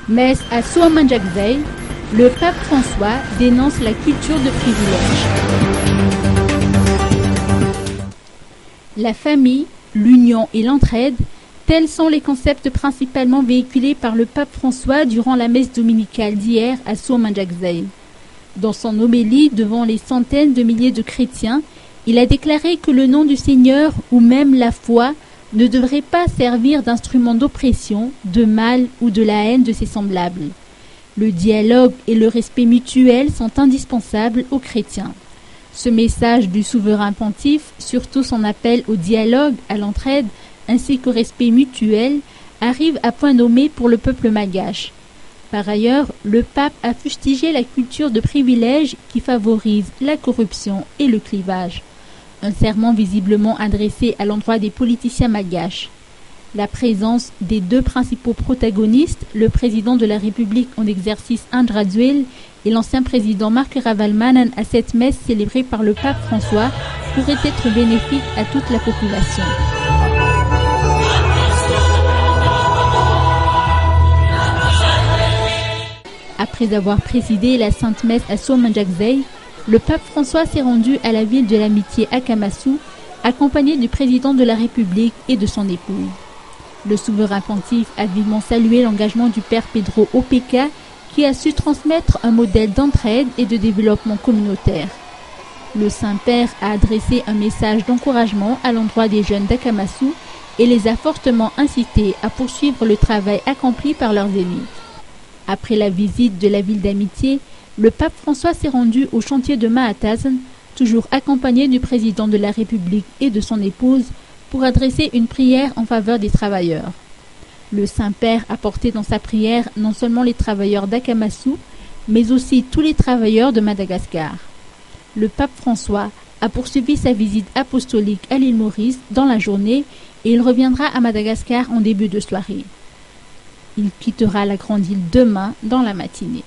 Mais à Souamanjagzei, le pape François dénonce la culture de privilège. La famille, l'union et l'entraide, tels sont les concepts principalement véhiculés par le pape François durant la messe dominicale d'hier à Souamanjagzei. Dans son homélie devant les centaines de milliers de chrétiens, il a déclaré que le nom du Seigneur ou même la foi ne devrait pas servir d'instrument d'oppression, de mal ou de la haine de ses semblables. Le dialogue et le respect mutuel sont indispensables aux chrétiens. Ce message du souverain pontife, surtout son appel au dialogue, à l'entraide, ainsi qu'au respect mutuel, arrive à point nommé pour le peuple malgache. Par ailleurs, le pape a fustigé la culture de privilège qui favorise la corruption et le clivage. Un serment visiblement adressé à l'endroit des politiciens malgaches. La présence des deux principaux protagonistes, le président de la République en exercice André Rajoelina et l'ancien président Marc Ravalomanana à cette messe célébrée par le pape François, pourrait être bénéfique à toute la population. Après avoir présidé la Sainte Messe à Souamanjagzei, le pape François s'est rendu à la ville de l'amitié Akamasou, accompagné du président de la République et de son épouse. Le souverain pontife a vivement salué l'engagement du père Pedro Opeka, qui a su transmettre un modèle d'entraide et de développement communautaire. Le Saint-Père a adressé un message d'encouragement à l'endroit des jeunes d'Akamasou et les a fortement incités à poursuivre le travail accompli par leurs aînés. Après la visite de la ville d'amitié, le pape François s'est rendu au chantier de Mahatazn, toujours accompagné du président de la République et de son épouse, pour adresser une prière en faveur des travailleurs. Le Saint-Père a porté dans sa prière non seulement les travailleurs d'Akamasou, mais aussi tous les travailleurs de Madagascar. Le pape François a poursuivi sa visite apostolique à l'île Maurice dans la journée et il reviendra à Madagascar en début de soirée. Il quittera la grande île demain dans la matinée.